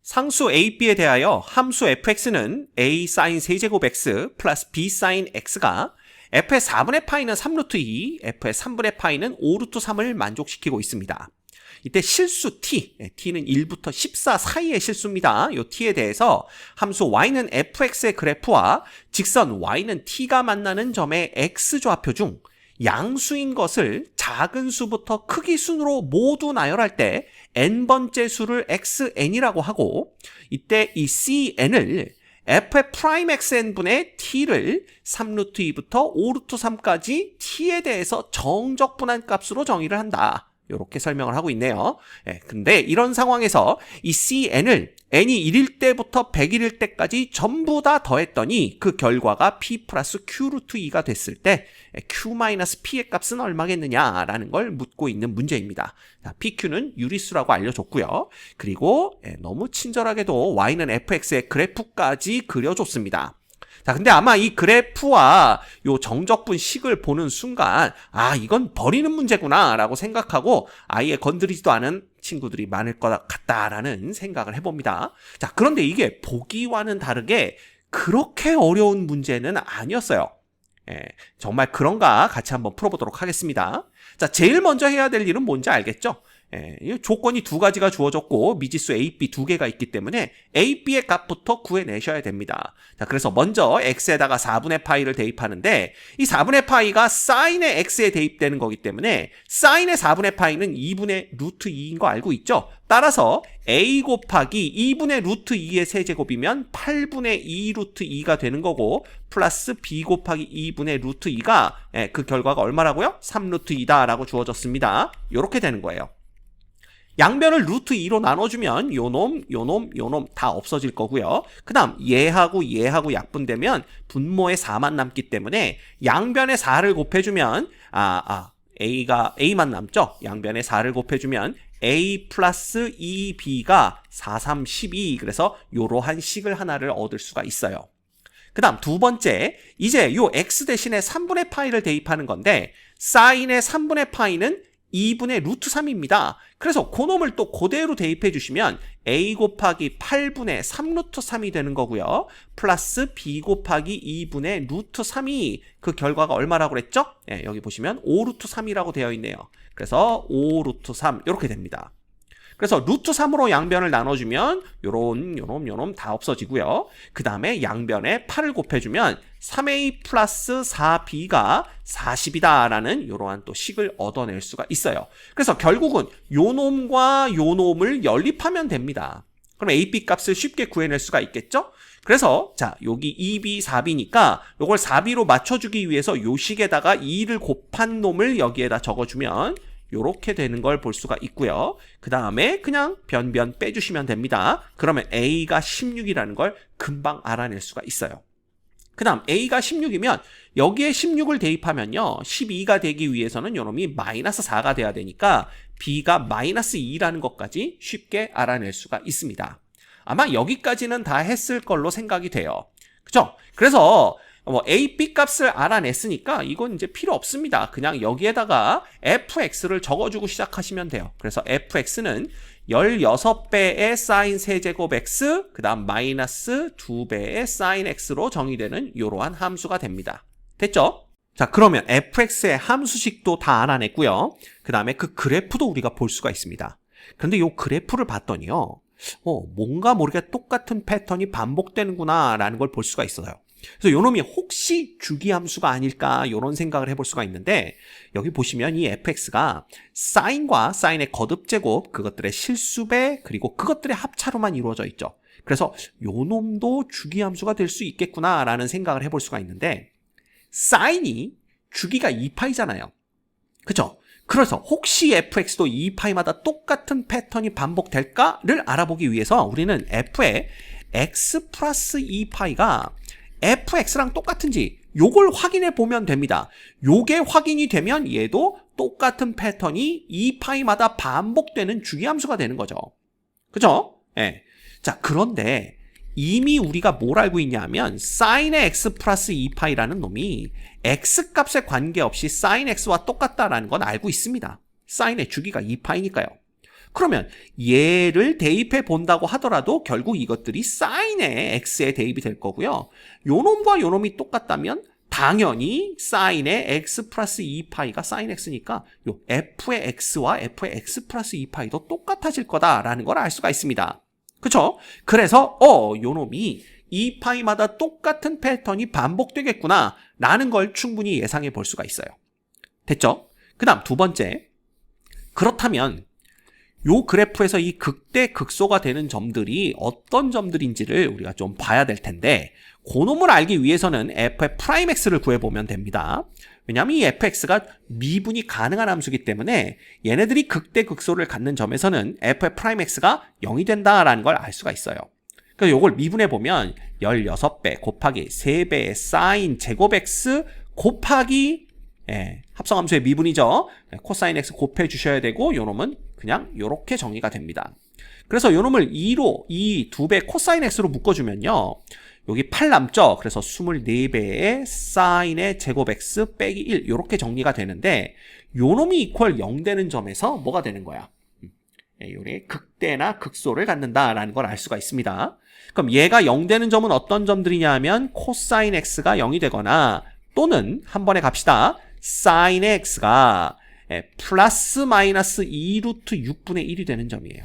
상수 a, b에 대하여 함수 fx는 a sin 세제곱 x 플러스 b sin x가 f의 4분의 파이는 3루트 2, f의 3분의 파이는 5루트 3을 만족시키고 있습니다. 이때 실수 t, t는 1부터 14 사이의 실수입니다. 이 t에 대해서 함수 y는 fx의 그래프와 직선 y는 t가 만나는 점의 x좌표 중 양수인 것을 작은 수부터 크기 순으로 모두 나열할 때 n번째 수를 xn이라고 하고, 이때 이 cn을 f의 프라임 xn분의 t를 3루트 2부터 5루트 3까지 t에 대해서 정적분한 값으로 정의를 한다. 이렇게 설명을 하고 있네요. 근데 이런 상황에서 이 cn을 n이 1일 때부터 100일일 때까지 전부 다 더했더니 그 결과가 p 플러스 q 루트 2가 됐을 때 q 마이너스 p의 값은 얼마겠느냐라는 걸 묻고 있는 문제입니다. pq는 유리수라고 알려줬고요. 그리고 너무 친절하게도 y는 fx의 그래프까지 그려줬습니다. 자, 근데 아마 이 그래프와 요 정적분 식을 보는 순간, 아, 이건 버리는 문제구나 라고 생각하고 아예 건드리지도 않은 친구들이 많을 것 같다라는 생각을 해봅니다. 자, 그런데 이게 보기와는 다르게 그렇게 어려운 문제는 아니었어요. 정말 그런가 같이 한번 풀어보도록 하겠습니다. 자, 제일 먼저 해야 될 일은 뭔지 알겠죠? 조건이 두 가지가 주어졌고 미지수 A, B 두 개가 있기 때문에 A, B의 값부터 구해내셔야 됩니다. 자, 그래서 먼저 X에다가 4분의 파이를 대입하는데 이 4분의 파이가 사인의 X에 대입되는 거기 때문에 사인의 4분의 파이는 2분의 루트 2인 거 알고 있죠? 따라서 A 곱하기 2분의 루트 2의 세제곱이면 8분의 2 루트 2가 되는 거고, 플러스 B 곱하기 2분의 루트 2가 그 결과가 얼마라고요? 3 루트 2다 라고 주어졌습니다. 이렇게 되는 거예요. 양변을 루트 2로 나눠주면 요놈 다 없어질 거고요. 그 다음 얘하고 약분되면 분모에 4만 남기 때문에 양변에 4를 곱해주면 A만 남죠. 양변에 4를 곱해주면 A 플러스 2B가 4, 3, 12, 그래서 요러한 식을 하나를 얻을 수가 있어요. 그 다음 두 번째, 이제 요 X 대신에 3분의 파이를 대입하는 건데 사인의 3분의 파이는 2분의 루트 3입니다. 그래서 그놈을 또 그대로 대입해 주시면 A 곱하기 8분의 3 루트 3이 되는 거고요. 플러스 B 곱하기 2분의 루트 3이 그 결과가 얼마라고 그랬죠? 여기 보시면 5 루트 3이라고 되어 있네요. 그래서 5 루트 3 이렇게 됩니다. 그래서 루트 3으로 양변을 나눠주면 요놈 다 없어지고요. 그 다음에 양변에 8을 곱해주면 3a 플러스 4b가 40이다 라는 이러한 또 식을 얻어낼 수가 있어요. 그래서 결국은 요놈과 요놈을 연립하면 됩니다. 그럼 a, b 값을 쉽게 구해낼 수가 있겠죠? 그래서 자, 여기 2b, 4b니까 요걸 4b로 맞춰주기 위해서 요 식에다가 2를 곱한 놈을 여기에다 적어주면 요렇게 되는 걸 볼 수가 있고요. 그 다음에 그냥 변변 빼주시면 됩니다. 그러면 A가 16이라는 걸 금방 알아낼 수가 있어요. 그 다음 A가 16이면 여기에 16을 대입하면요 12가 되기 위해서는 요놈이 마이너스 4가 돼야 되니까 B가 마이너스 2라는 것까지 쉽게 알아낼 수가 있습니다. 아마 여기까지는 다 했을 걸로 생각이 돼요. 그죠? 그래서 A, B 값을 알아냈으니까 이건 이제 필요 없습니다. 그냥 여기에다가 fx를 적어주고 시작하시면 돼요. 그래서 fx는 16배의 sin 세제곱 x, 그 다음 마이너스 2배의 sin x로 정의되는 이러한 함수가 됩니다. 됐죠? 자, 그러면 fx의 함수식도 다 알아냈고요. 그 다음에 그 그래프도 우리가 볼 수가 있습니다. 근데 이 그래프를 봤더니요, 뭔가 모르게 똑같은 패턴이 반복되는구나 라는 걸 볼 수가 있어요. 그래서 요놈이 혹시 주기함수가 아닐까 이런 생각을 해볼 수가 있는데, 여기 보시면 이 fx가 사인과 사인의 거듭제곱, 그것들의 실수배, 그리고 그것들의 합차로만 이루어져 있죠. 그래서 요놈도 주기함수가 될 수 있겠구나 라는 생각을 해볼 수가 있는데, 사인이 주기가 2파이잖아요. 그죠? 그래서 혹시 fx도 2파이마다 똑같은 패턴이 반복될까를 알아보기 위해서 우리는 f의 x 플러스 2파이가 fx랑 똑같은지 요걸 확인해 보면 됩니다. 요게 확인이 되면 얘도 똑같은 패턴이 2파이마다 반복되는 주기함수가 되는 거죠. 그죠? 자, 그런데 이미 우리가 뭘 알고 있냐면 sin의 x 플러스 2파이라는 놈이 x 값에 관계없이 sin x와 똑같다라는 건 알고 있습니다. sin의 주기가 2파이니까요. 그러면 얘를 대입해 본다고 하더라도 결국 이것들이 사인의 x에 대입이 될 거고요. 요 놈과 요 놈이 똑같다면 당연히 사인의 x 플러스 2파이가 사인 x니까 요 f의 x와 f의 x 플러스 2파이도 똑같아질 거다라는 걸 알 수가 있습니다. 그쵸? 그래서 요 놈이 2파이마다 똑같은 패턴이 반복되겠구나 라는 걸 충분히 예상해 볼 수가 있어요. 됐죠? 그 다음 두 번째, 그렇다면 요 그래프에서 이 극대 극소가 되는 점들이 어떤 점들인지를 우리가 좀 봐야 될 텐데, 그 놈을 알기 위해서는 f의 프라임 x를 구해보면 됩니다. 왜냐하면 이 fx가 미분이 가능한 함수이기 때문에 얘네들이 극대 극소를 갖는 점에서는 f의 프라임 x가 0이 된다라는 걸 알 수가 있어요. 그래서 요걸 미분해보면 16배 곱하기 3배의 사인 제곱 x 곱하기 합성함수의 미분이죠. 코사인 x 곱해 주셔야 되고 요 놈은 그냥 요렇게 정리가 됩니다. 그래서 요 놈을 2로 이 2배 코사인 x로 묶어주면요. 여기 8 남죠? 그래서 24배의 사인의 제곱 x 빼기 1 요렇게 정리가 되는데 요 놈이 이퀄 0 되는 점에서 뭐가 되는 거야? 요래 극대나 극소를 갖는다라는 걸 알 수가 있습니다. 그럼 얘가 0 되는 점은 어떤 점들이냐 하면 코사인 x가 0이 되거나 또는 한 번에 갑시다. 사인의 x가 플러스 마이너스 2루트 6분의 1이 되는 점이에요.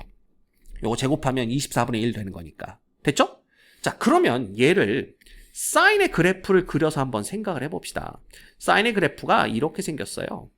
요거 제곱하면 24분의 1 되는 거니까. 됐죠? 자, 그러면 얘를 사인의 그래프를 그려서 한번 생각을 해봅시다. 사인의 그래프가 이렇게 생겼어요.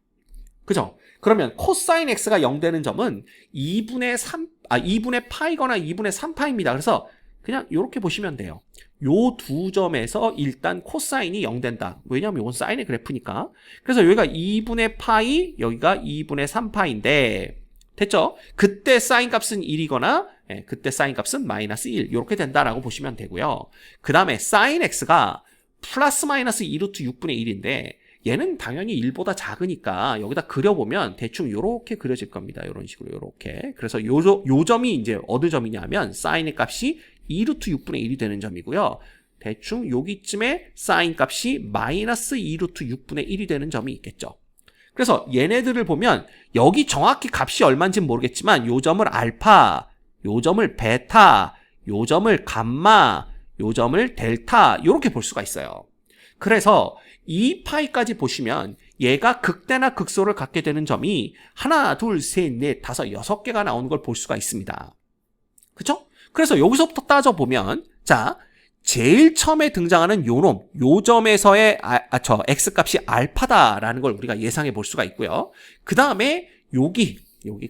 그죠? 그러면 코사인 x가 0 되는 점은 2분의 파이거나 2분의 3파입니다. 그래서 그냥 이렇게 보시면 돼요. 요 두 점에서 일단 코사인이 0 된다. 왜냐하면 이건 사인의 그래프니까. 그래서 여기가 2분의 파이, 여기가 2분의 3파인데 됐죠? 그때 사인 값은 1이거나 그때 사인 값은 마이너스 1 이렇게 된다라고 보시면 되고요. 그 다음에 사인 x가 플러스 마이너스 2루트 6분의 1인데 얘는 당연히 1보다 작으니까 여기다 그려보면 대충 요렇게 그려질 겁니다. 요런 식으로 요렇게. 그래서 요 점이 이제 어느 점이냐면 사인의 값이 2루트 6분의 1이 되는 점이고요. 대충 여기쯤에 사인 값이 마이너스 2루트 6분의 1이 되는 점이 있겠죠. 그래서 얘네들을 보면 여기 정확히 값이 얼마인지는 모르겠지만 요 점을 알파, 요 점을 베타, 요 점을 감마, 요 점을 델타 이렇게 볼 수가 있어요. 그래서 이 파이까지 보시면 얘가 극대나 극소를 갖게 되는 점이 하나, 둘, 셋, 넷, 다섯, 6개가 나오는 걸 볼 수가 있습니다. 그쵸? 그래서 여기서부터 따져보면 자, 제일 처음에 등장하는 요놈, 요 점에서의 x값이 알파다라는 걸 우리가 예상해 볼 수가 있고요. 그 다음에 여기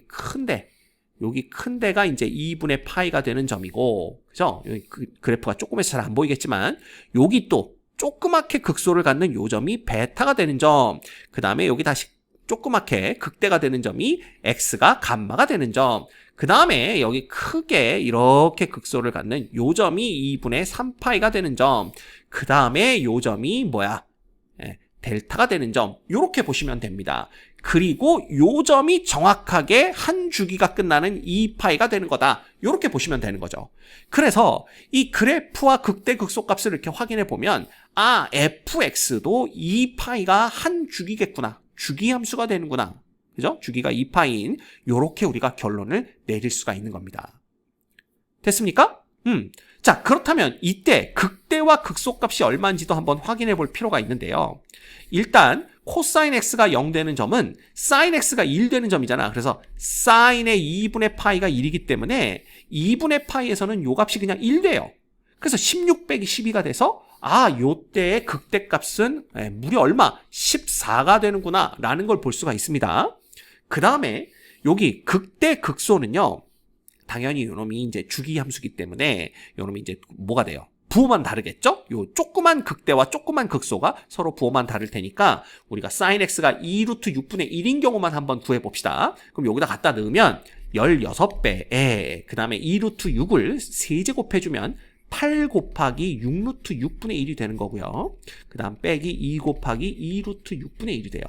큰 데가 이제 2분의 파이가 되는 점이고, 그죠? 여기 그래프가 조금해서 잘 안 보이겠지만, 여기 또 조그맣게 극소를 갖는 요 점이 베타가 되는 점, 그 다음에 여기 다시 조그맣게 극대가 되는 점이 x가 감마가 되는 점, 그 다음에 여기 크게 이렇게 극소를 갖는 요 점이 2분의 3파이가 되는 점, 그 다음에 요 점이 뭐야? 델타가 되는 점, 요렇게 보시면 됩니다. 그리고 요 점이 정확하게 한 주기가 끝나는 2파이가 되는 거다. 요렇게 보시면 되는 거죠. 그래서 이 그래프와 극대 극소 값을 이렇게 확인해 보면 fx도 2파이가 한 주기겠구나. 주기 함수가 되는구나. 그죠? 주기가 2파이인 요렇게 우리가 결론을 내릴 수가 있는 겁니다. 됐습니까? 자, 그렇다면 이때 극대와 극소 값이 얼마인지도 한번 확인해 볼 필요가 있는데요. 일단 코사인 x가 0 되는 점은 사인 x가 1 되는 점이잖아. 그래서 사인의 2분의 파이가 1이기 때문에 2분의 파이에서는 요 값이 그냥 1 돼요. 그래서 16 빼기 12가 돼서 요때의 극대 값은 무려 얼마? 14가 되는구나 라는 걸 볼 수가 있습니다. 그 다음에 여기 극대 극소는요. 당연히 요놈이 이제 주기 함수기 때문에 요놈이 이제 뭐가 돼요? 부호만 다르겠죠? 요 조그만 극대와 조그만 극소가 서로 부호만 다를 테니까 우리가 sin x가 2루트 6분의 1인 경우만 한번 구해봅시다. 그럼 여기다 갖다 넣으면 16배에 그 다음에 2루트 6을 세제곱해주면 8 곱하기 6루트 6분의 1이 되는 거고요. 그 다음 빼기 2 곱하기 2루트 6분의 1이 돼요.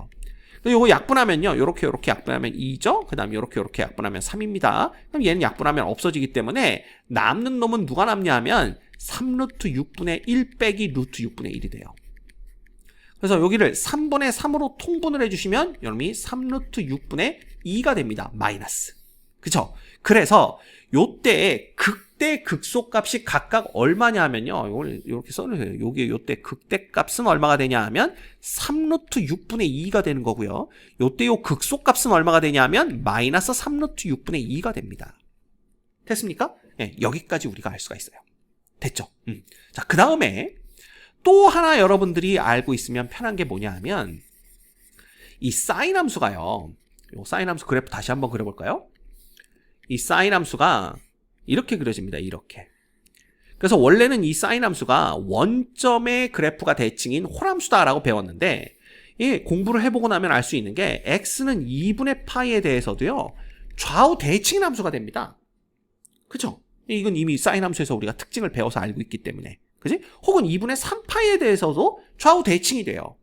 요거 약분하면요. 요렇게 약분하면 2죠? 그 다음 요렇게 약분하면 3입니다. 그럼 얘는 약분하면 없어지기 때문에 남는 놈은 누가 남냐 하면 3루트 6분의 1 빼기 루트 6분의 1이 돼요. 그래서 여기를 3분의 3으로 통분을 해주시면 여러분이 3루트 6분의 2가 됩니다. 마이너스. 그쵸? 그래서 요때 극대 극소값이 각각 얼마냐 하면요. 이걸 이렇게 써놓으세요. 요때 극대 값은 얼마가 되냐 하면 3루트 6분의 2가 되는 거고요. 요때 요 극소값은 얼마가 되냐 하면 마이너스 3루트 6분의 2가 됩니다. 됐습니까? 네, 여기까지 우리가 알 수가 있어요. 됐죠? 자, 그 다음에 또 하나 여러분들이 알고 있으면 편한 게 뭐냐 하면 이 사인 함수가요. 요 사인 함수 그래프 다시 한번 그려볼까요? 이 사인 함수가 이렇게 그려집니다. 이렇게. 그래서 원래는 이 사인 함수가 원점의 그래프가 대칭인 홀함수다라고 배웠는데 이 공부를 해보고 나면 알 수 있는 게 x는 2분의 파이에 대해서도요. 좌우 대칭인 함수가 됩니다. 그죠? 이건 이미 사인 함수에서 우리가 특징을 배워서 알고 있기 때문에. 그지? 혹은 2분의 3파이에 대해서도 좌우 대칭이 돼요.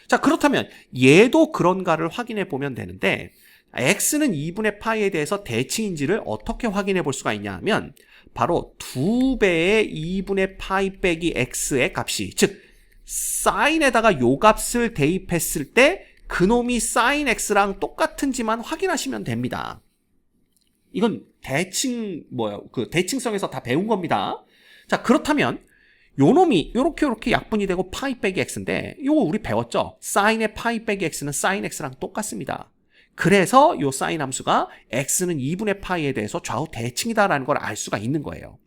자, 그렇다면 얘도 그런가를 확인해 보면 되는데 x는 2분의 파이에 대해서 대칭인지를 어떻게 확인해 볼 수가 있냐 하면 바로 2배의 2분의 파이 빼기 x의 값이 즉 사인에다가 요 값을 대입했을 때 그놈이 사인 x랑 똑같은지만 확인하시면 됩니다. 이건 대칭성에서 다 배운 겁니다. 자, 그렇다면 요 놈이 요렇게 약분이 되고 파이 빼기 x인데 요거 우리 배웠죠? 사인의 파이 빼기 x는 사인 x랑 똑같습니다. 그래서 요 사인 함수가 x는 2분의 파이에 대해서 좌우 대칭이다라는 걸 알 수가 있는 거예요.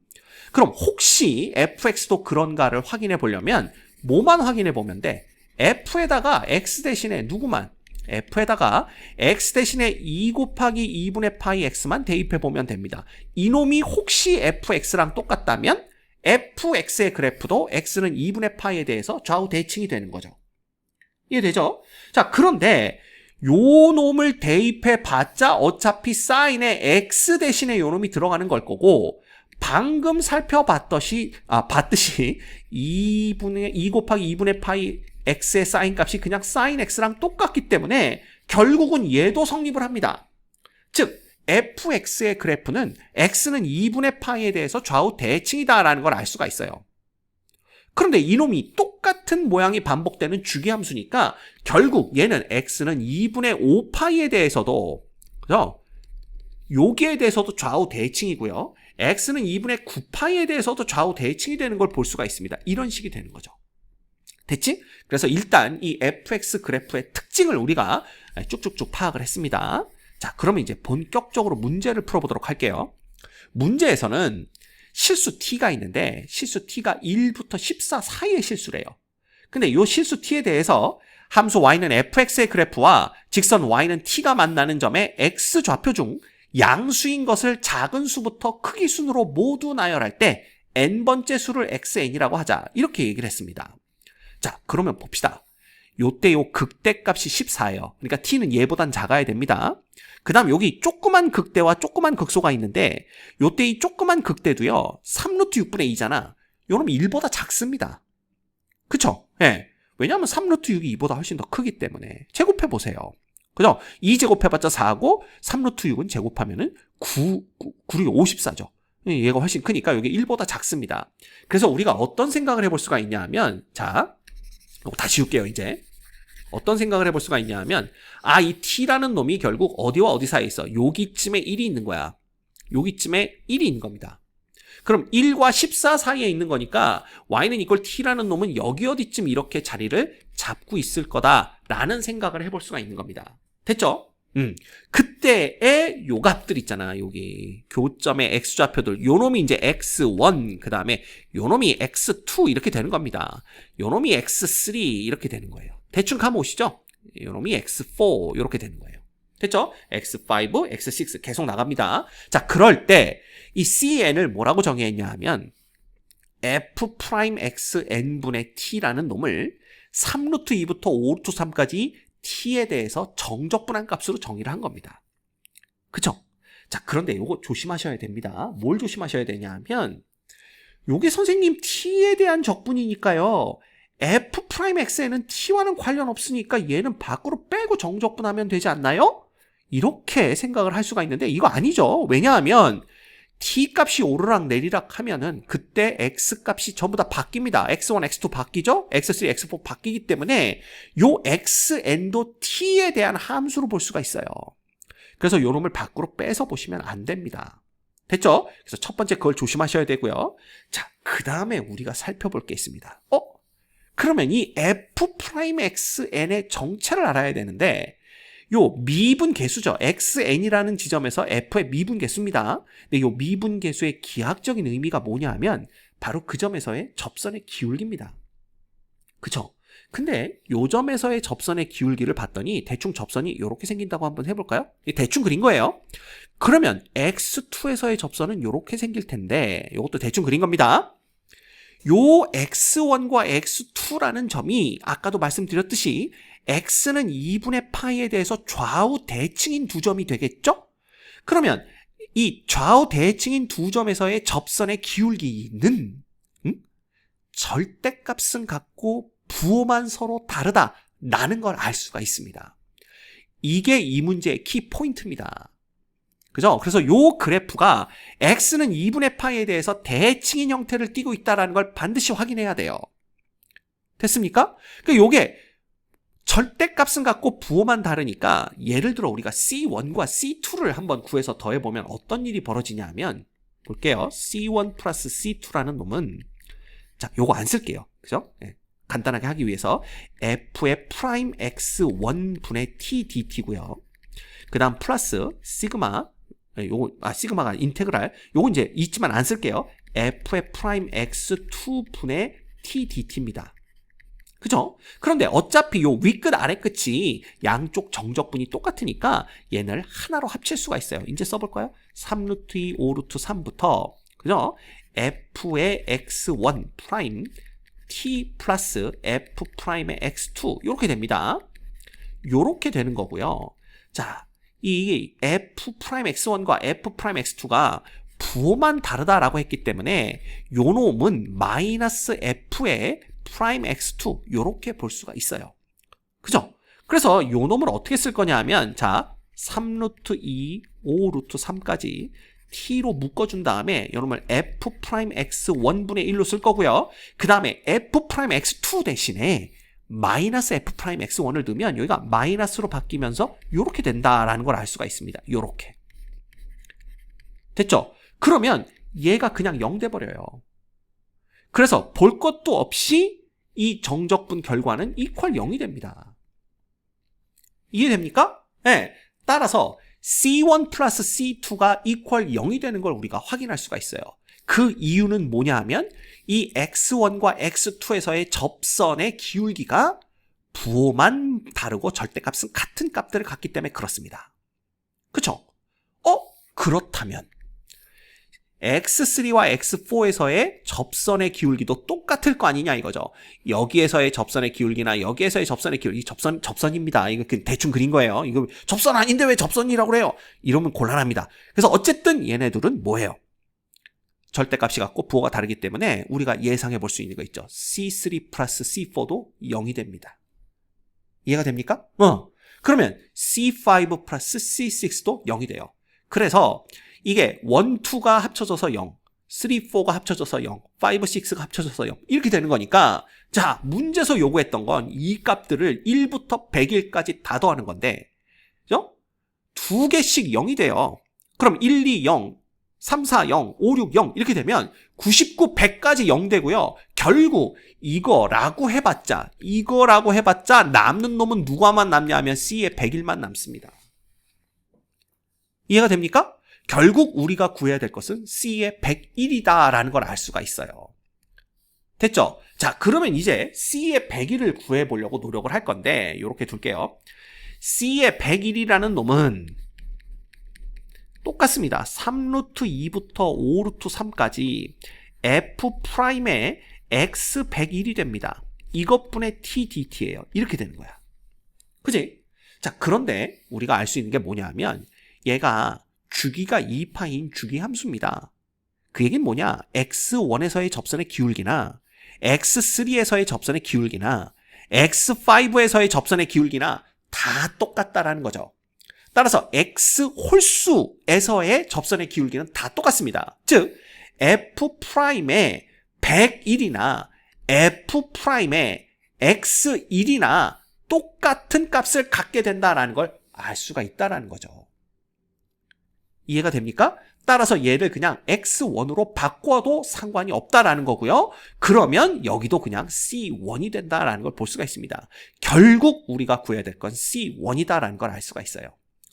그럼 혹시 fx도 그런가를 확인해 보려면 뭐만 확인해 보면 돼? f에다가 x 대신에 누구만? f에다가 x 대신에 2 곱하기 2분의 파이 x만 대입해 보면 됩니다. 이놈이 혹시 fx랑 똑같다면 fx의 그래프도 x는 2분의 파이에 대해서 좌우 대칭이 되는 거죠. 이해되죠? 자, 그런데 요 놈을 대입해 봤자 어차피 사인에 x 대신에 요 놈이 들어가는 걸 거고 방금 봤듯이 2 곱하기 2분의 파이 x의 사인 값이 그냥 사인 x랑 똑같기 때문에 결국은 얘도 성립을 합니다. 즉 fx의 그래프는 x는 2분의 파이에 대해서 좌우 대칭이다라는 걸 알 수가 있어요. 그런데 이놈이 똑같은 모양이 반복되는 주기함수니까 결국 얘는 x는 2분의 5파이에 대해서도 그죠? 여기에 대해서도 좌우 대칭이고요. x는 2분의 9파이에 대해서도 좌우 대칭이 되는 걸 볼 수가 있습니다. 이런 식이 되는 거죠. 됐지? 그래서 일단 이 fx 그래프의 특징을 우리가 쭉쭉쭉 파악을 했습니다. 자, 그러면 이제 본격적으로 문제를 풀어보도록 할게요. 문제에서는 실수 t가 있는데 실수 t가 1부터 14 사이의 실수래요. 근데 이 실수 t에 대해서 함수 y는 fx의 그래프와 직선 y는 t가 만나는 점에 x 좌표 중 양수인 것을 작은 수부터 크기 순으로 모두 나열할 때 n번째 수를 xn이라고 하자. 이렇게 얘기를 했습니다. 자, 그러면 봅시다. 요때 요 극대값이 14예요. 그러니까 t는 얘보단 작아야 됩니다. 그 다음 여기 조그만 극대와 조그만 극소가 있는데 요때 이 조그만 극대도요 3루트 6분의 2잖아. 요놈 1보다 작습니다. 그쵸? 예. 왜냐하면 3루트 6이 2보다 훨씬 더 크기 때문에 제곱해보세요. 그죠? 2 제곱해봤자 4고 3루트 6은 제곱하면은 9이 54죠. 얘가 훨씬 크니까 여기 1보다 작습니다. 그래서 우리가 어떤 생각을 해볼 수가 있냐 하면 자, 이거 다 지울게요 이제. 어떤 생각을 해볼 수가 있냐 하면 이 t라는 놈이 결국 어디와 어디 사이에 있어? 여기쯤에 1이 있는 거야. 여기쯤에 1이 있는 겁니다. 그럼 1과 14 사이에 있는 거니까 y는 이꼴 t라는 놈은 여기 어디쯤 이렇게 자리를 잡고 있을 거다라는 생각을 해볼 수가 있는 겁니다. 됐죠? 그때의 요 값들 있잖아. 여기 교점의 x좌표들. 요 놈이 이제 x1 그 다음에 요 놈이 x2 이렇게 되는 겁니다. 요 놈이 x3 이렇게 되는 거예요. 대충 감 오시죠? 요 놈이 x4 이렇게 되는 거예요. 됐죠? x5, x6 계속 나갑니다. 자, 그럴 때 이 cn을 뭐라고 정의했냐 하면 f'xn분의 t라는 놈을 3루트 2부터 5루트 3까지 t에 대해서 정적분한 값으로 정의를 한 겁니다. 그쵸? 자, 그런데 요거 조심하셔야 됩니다. 뭘 조심하셔야 되냐 하면 요게 선생님 t에 대한 적분이니까요. f'xn은 t와는 관련 없으니까 얘는 밖으로 빼고 정적분하면 되지 않나요? 이렇게 생각을 할 수가 있는데 이거 아니죠. 왜냐하면 t 값이 오르락 내리락 하면은 그때 x 값이 전부 다 바뀝니다. x1, x2 바뀌죠? x3, x4 바뀌기 때문에 요 xn도 t에 대한 함수로 볼 수가 있어요. 그래서 요 놈을 밖으로 빼서 보시면 안 됩니다. 됐죠? 그래서 첫 번째 그걸 조심하셔야 되고요. 자, 그 다음에 우리가 살펴볼 게 있습니다. 그러면 이 f'xn의 정체를 알아야 되는데 요 미분 계수죠. xn이라는 지점에서 f의 미분 계수입니다. 근데 요 미분 계수의 기하학적인 의미가 뭐냐 하면 바로 그 점에서의 접선의 기울기입니다. 그쵸? 근데 요 점에서의 접선의 기울기를 봤더니 대충 접선이 이렇게 생긴다고 한번 해볼까요? 대충 그린 거예요. 그러면 x2에서의 접선은 이렇게 생길 텐데 이것도 대충 그린 겁니다. 요 x1과 x2라는 점이 아까도 말씀드렸듯이 x는 2분의 파이에 대해서 좌우 대칭인 두 점이 되겠죠? 그러면 이 좌우 대칭인 두 점에서의 접선의 기울기는 절대값은 같고 부호만 서로 다르다라는 걸 알 수가 있습니다. 이게 이 문제의 키 포인트입니다. 그죠? 그래서 요 그래프가 x는 2분의 파이에 대해서 대칭인 형태를 띠고 있다는 걸 반드시 확인해야 돼요. 됐습니까? 그러니까 요게 절대값은 같고 부호만 다르니까 예를 들어 우리가 C1과 C2를 한번 구해서 더해보면 어떤 일이 벌어지냐 하면 볼게요. C1 플러스 C2라는 놈은 자, 요거 안 쓸게요. 그죠? 네. 간단하게 하기 위해서 f의 프라임 x1 분의 t dt고요. 그 다음 플러스 시그마 시그마가 인테그랄 요거 이제 있지만 안 쓸게요. f의 프라임 x2 분의 t dt입니다. 그죠? 그런데 어차피 요 윗끝 아래끝이 양쪽 정적분이 똑같으니까 얘를 하나로 합칠 수가 있어요. 이제 써볼까요? 3루트 2 5루트 3부터 그죠? f의 x1 프라임 t 플러스 f 프라임의 x2 이렇게 됩니다. 이렇게 되는 거고요. 자, 이 f 프라임 x1과 f 프라임 x2가 부호만 다르다라고 했기 때문에 요 놈은 마이너스 f의 프라임 x2 이렇게 볼 수가 있어요. 그죠? 그래서 요 놈을 어떻게 쓸 거냐 하면 자 3루트 2 5루트 3까지 t로 묶어준 다음에 여러분 f 프라임 x1분의 1로 쓸 거고요. 그 다음에 f 프라임 x2 대신에 마이너스 f 프라임 x1을 넣으면 여기가 마이너스로 바뀌면서 이렇게 된다라는 걸 알 수가 있습니다. 이렇게 됐죠? 그러면 얘가 그냥 0 돼버려요. 그래서 볼 것도 없이 이 정적분 결과는 이퀄 0이 됩니다. 이해됩니까? 네. 따라서 C1 플러스 C2가 이퀄 0이 되는 걸 우리가 확인할 수가 있어요. 그 이유는 뭐냐 하면 이 X1과 X2에서의 접선의 기울기가 부호만 다르고 절대값은 같은 값들을 갖기 때문에 그렇습니다. 그쵸? 그렇다면 X3와 X4에서의 접선의 기울기도 똑같을 거 아니냐 이거죠. 여기에서의 접선의 기울기나 여기에서의 접선의 기울기, 접선입니다. 이거 대충 그린 거예요. 이거 접선 아닌데 왜 접선이라고 그래요? 이러면 곤란합니다. 그래서 어쨌든 얘네들은 뭐예요? 절대값이 같고 부호가 다르기 때문에 우리가 예상해 볼 수 있는 거 있죠. C3 플러스 C4도 0이 됩니다. 이해가 됩니까? 그러면 C5 플러스 C6도 0이 돼요. 그래서 이게 1, 2가 합쳐져서 0, 3, 4가 합쳐져서 0, 5, 6가 합쳐져서 0 이렇게 되는 거니까 자 문제에서 요구했던 건 이 값들을 1부터 100일까지 다 더하는 건데 그죠? 두 개씩 0이 돼요. 그럼 1, 2, 0, 3, 4, 0, 5, 6, 0 이렇게 되면 99, 100까지 0 되고요. 결국 이거라고 해봤자 남는 놈은 누가만 남냐 하면 C의 100일만 남습니다. 이해가 됩니까? 결국 우리가 구해야 될 것은 C의 101이다라는 걸 알 수가 있어요. 됐죠? 자, 그러면 이제 C의 101을 구해보려고 노력을 할 건데 이렇게 둘게요. C의 101이라는 놈은 똑같습니다. 3루트 2부터 5루트 3까지 F'의 X101이 됩니다. 이것분의 T, DT예요. 이렇게 되는 거야. 그치? 자, 그런데 우리가 알 수 있는 게 뭐냐 하면 얘가 주기가 2파인 주기 함수입니다. 그 얘기는 뭐냐? X1에서의 접선의 기울기나 X3에서의 접선의 기울기나 X5에서의 접선의 기울기나 다 똑같다라는 거죠. 따라서 X홀수에서의 접선의 기울기는 다 똑같습니다. 즉 F'의 101이나 F'의 X1이나 똑같은 값을 갖게 된다라는 걸 알 수가 있다라는 거죠. 이해가 됩니까? 따라서 얘를 그냥 x1으로 바꿔도 상관이 없다라는 거고요. 그러면 여기도 그냥 c1이 된다라는 걸 볼 수가 있습니다. 결국 우리가 구해야 될 건 c1이다라는 걸 알 수가 있어요.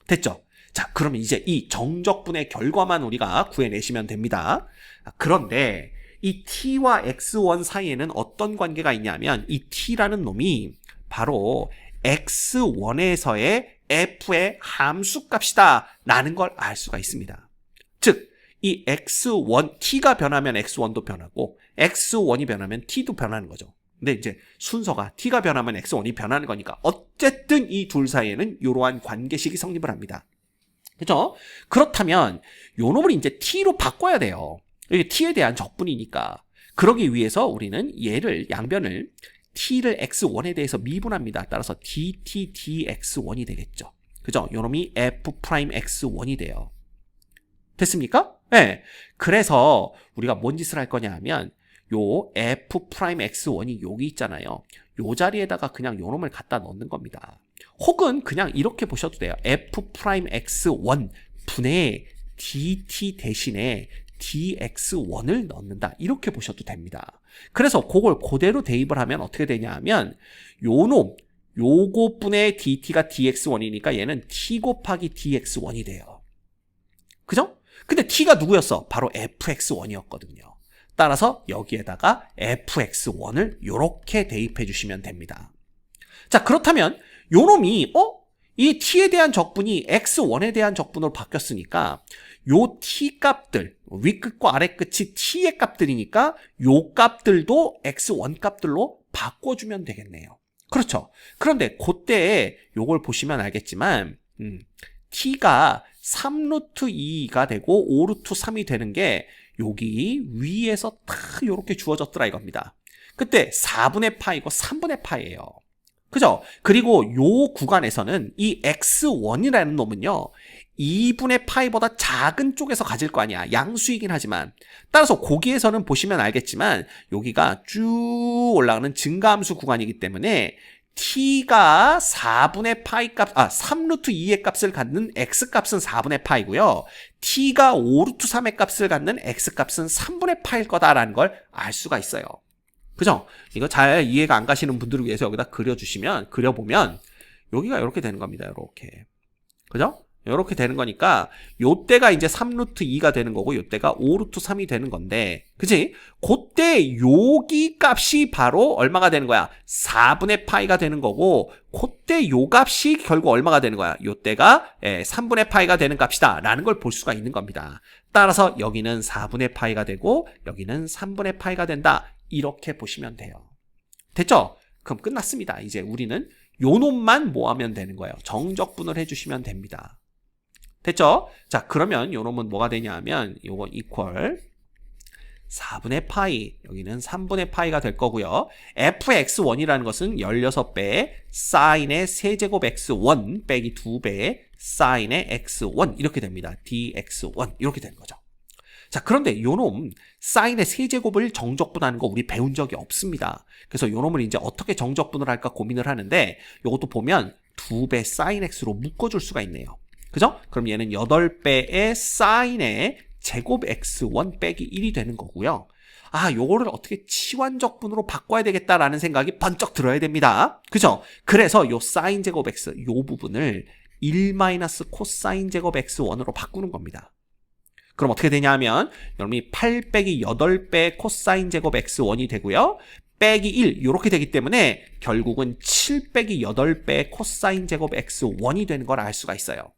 됐죠? 자, 그러면 이제 이 정적분의 결과만 우리가 구해내시면 됩니다. 그런데 이 t와 x1 사이에는 어떤 관계가 있냐면 이 t라는 놈이 바로 x1에서의 f의 함수값이다 라는 걸 알 수가 있습니다. 즉, 이 x1, t가 변하면 x1도 변하고 x1이 변하면 t도 변하는 거죠. 근데 이제 순서가 t가 변하면 x1이 변하는 거니까 어쨌든 이 둘 사이에는 이러한 관계식이 성립을 합니다. 그죠? 그렇다면 요 놈을 이제 t로 바꿔야 돼요. 이게 t에 대한 적분이니까. 그러기 위해서 우리는 얘를 양변을 t를 x1에 대해서 미분합니다. 따라서 dt dx1이 되겠죠. 그죠? 요 놈이 f'x1이 돼요. 됐습니까? 네. 그래서 우리가 뭔 짓을 할 거냐 하면 요 f'x1이 여기 있잖아요. 요 자리에다가 그냥 요 놈을 갖다 넣는 겁니다. 혹은 그냥 이렇게 보셔도 돼요. f'x1 분의 dt 대신에 dx1을 넣는다. 이렇게 보셔도 됩니다. 그래서 그걸 그대로 대입을 하면 어떻게 되냐 하면 요 놈, 요거 분의 dt가 dx1이니까 얘는 t 곱하기 dx1이 돼요. 그죠? 근데 t가 누구였어? 바로 fx1이었거든요. 따라서 여기에다가 fx1을 이렇게 대입해 주시면 됩니다. 자, 그렇다면 요 놈이 이 t에 대한 적분이 x1에 대한 적분으로 바뀌었으니까 요 t 값들, 윗끝과 아래끝이 t의 값들이니까 요 값들도 x1 값들로 바꿔주면 되겠네요. 그렇죠. 그런데 그때 요걸 보시면 알겠지만 t가 3루트 2가 되고 5루트 3이 되는 게 여기 위에서 딱 이렇게 주어졌더라 이겁니다. 그때 4분의 파이고 3분의 파이예요. 그죠? 그리고 요 구간에서는 이 x1이라는 놈은요 2분의 파이보다 작은 쪽에서 가질 거 아니야. 양수이긴 하지만. 따라서 거기에서는 보시면 알겠지만 여기가 쭉 올라가는 증가함수 구간이기 때문에 t가 4분의 파이 값, 3루트 2의 값을 갖는 x 값은 4분의 파이고요. t가 5루트 3의 값을 갖는 x 값은 3분의 파일 거다라는 걸 알 수가 있어요. 그죠? 이거 잘 이해가 안 가시는 분들을 위해서 여기다 그려보면 여기가 이렇게 되는 겁니다. 이렇게. 그죠? 이렇게 되는 거니까 요때가 이제 3루트 2가 되는 거고 요때가 5루트 3이 되는 건데 그치? 그때 여기 값이 바로 얼마가 되는 거야? 4분의 파이가 되는 거고 그때 요 값이 결국 얼마가 되는 거야? 요때가 3분의 파이가 되는 값이다 라는 걸 볼 수가 있는 겁니다. 따라서 여기는 4분의 파이가 되고 여기는 3분의 파이가 된다. 이렇게 보시면 돼요. 됐죠? 그럼 끝났습니다. 이제 우리는 요 놈만 모으면 되는 거예요. 정적분을 해주시면 됩니다. 됐죠? 자, 그러면 요 놈은 뭐가 되냐 하면 요거 이퀄 4분의 파이, 여기는 3분의 파이가 될 거고요. fx1이라는 것은 16배 사인의 세제곱 x1 빼기 2배 사인의 x1 이렇게 됩니다. dx1 이렇게 되는 거죠. 자, 그런데 요놈 사인의 세제곱을 정적분하는 거 우리 배운 적이 없습니다. 그래서 요놈을 이제 어떻게 정적분을 할까 고민을 하는데 요것도 보면 2배 사인 x로 묶어줄 수가 있네요. 그죠? 그럼 얘는 8배의 사인의 제곱 x1 빼기 1이 되는 거고요. 요거를 어떻게 치환적분으로 바꿔야 되겠다라는 생각이 번쩍 들어야 됩니다. 그죠? 그래서 요 사인 제곱 x, 요 부분을 1 마이너스 코사인 제곱 x1으로 바꾸는 겁니다. 그럼 어떻게 되냐 하면 여러분이 8 빼기 8배 코사인 제곱 x1이 되고요. 빼기 1 이렇게 되기 때문에 결국은 7 빼기 8배 코사인 제곱 x1이 되는 걸 알 수가 있어요.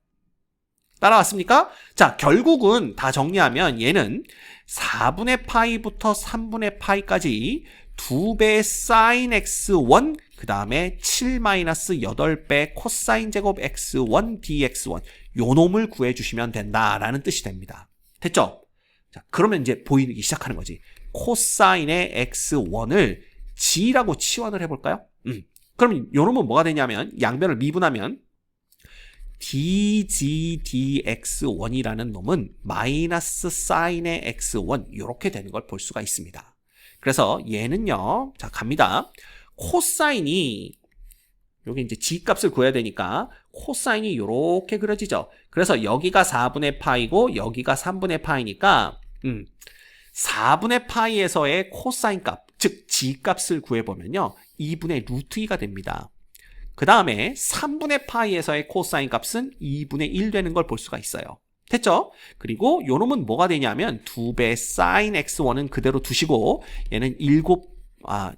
따라왔습니까? 자, 결국은 다 정리하면 얘는 4분의 파이부터 3분의 파이까지 2배 사인 x1 그 다음에 7 마이너스 8배 코사인 제곱 x1 dx1 요 놈을 구해주시면 된다라는 뜻이 됩니다. 됐죠? 자, 그러면 이제 보이기 시작하는 거지. 코사인의 x1을 g라고 치환을 해볼까요? 그럼 요 놈은 뭐가 되냐면 양변을 미분하면 dg dx1이라는 놈은 마이너스 사인의 x1 이렇게 되는 걸 볼 수가 있습니다. 그래서 얘는요, 자 갑니다. 코사인이 여기 이제 g 값을 구해야 되니까 코사인이 이렇게 그려지죠. 그래서 여기가 4분의 파이고 여기가 3분의 파이니까 4분의 파이에서의 코사인 값, 즉 G값을 구해보면요. 2분의 루트 2가 됩니다. 그 다음에 3분의 파이에서의 코사인 값은 2분의 1 되는 걸 볼 수가 있어요. 됐죠? 그리고 요 놈은 뭐가 되냐면 2배 sin x1은 그대로 두시고 얘는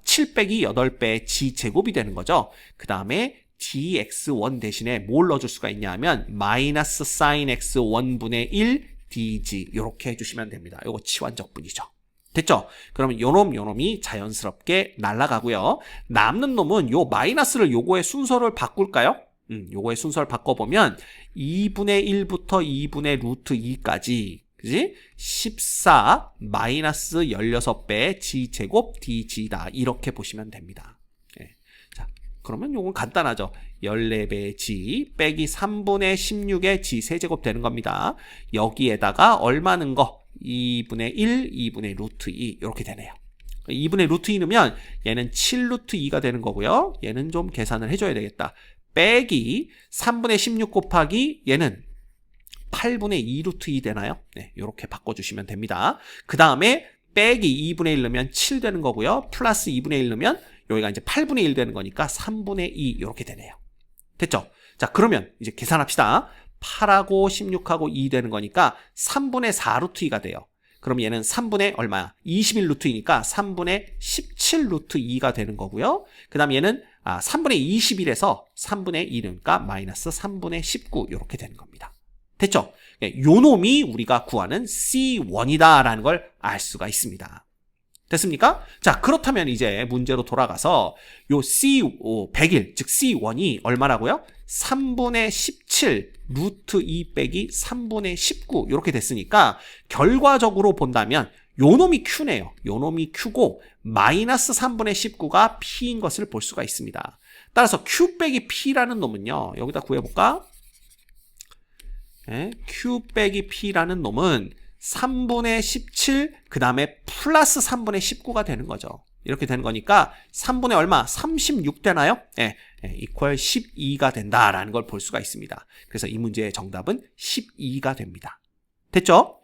7 빼기 8배 G제곱이 되는 거죠. 그 다음에 dx1 대신에 뭘 넣어줄 수가 있냐면 마이너스 sin x1분의 1 dg 이렇게 해주시면 됩니다. 요거 치환적분이죠. 됐죠? 그러면 요놈이 자연스럽게 날아가고요. 남는 놈은 요 마이너스를 요거의 순서를 바꿀까요? 요거의 순서를 바꿔보면 2분의 1부터 2분의 루트 2까지 그지? 14 마이너스 16배 G제곱 DG다. 이렇게 보시면 됩니다. 예. 자, 그러면 요건 간단하죠. 14배 G 빼기 3분의 16의 G 세제곱 되는 겁니다. 여기에다가 얼마 넣은 거? 2분의 1, 2분의 루트 2 이렇게 되네요. 2분의 루트 2 넣으면 얘는 7 루트 2가 되는 거고요. 얘는 좀 계산을 해줘야 되겠다. 빼기 3분의 16 곱하기 얘는 8분의 2 루트 2 되나요? 네, 이렇게 바꿔주시면 됩니다. 그 다음에 빼기 2분의 1 넣으면 7 되는 거고요. 플러스 2분의 1 넣으면 여기가 이제 8분의 1 되는 거니까 3분의 2 이렇게 되네요. 됐죠? 자, 그러면 이제 계산합시다. 8하고 16하고 2 되는 거니까 3분의 4 루트 2가 돼요. 그럼 얘는 3분의 얼마야? 21 루트 2니까 3분의 17 루트 2가 되는 거고요. 그 다음 얘는 3분의 21에서 3분의 1이니까 마이너스 3분의 19 이렇게 되는 겁니다. 됐죠? 요 놈이 우리가 구하는 C1이다 라는 걸 알 수가 있습니다. 됐습니까? 자, 그렇다면 이제 문제로 돌아가서 요 C100일, 즉 C1이 얼마라고요? 3분의 17 루트 2 빼기 3분의 19 이렇게 됐으니까 결과적으로 본다면 요 놈이 Q네요. 요 놈이 Q고 마이너스 3분의 19가 P인 것을 볼 수가 있습니다. 따라서 Q 빼기 P라는 놈은요. 여기다 구해볼까? 네, Q 빼기 P라는 놈은 3분의 17 그 다음에 플러스 3분의 19가 되는 거죠. 이렇게 되는 거니까 3분의 얼마? 36 되나요? 네, 이퀄 12가 된다라는 걸 볼 수가 있습니다. 그래서 이 문제의 정답은 12가 됩니다. 됐죠?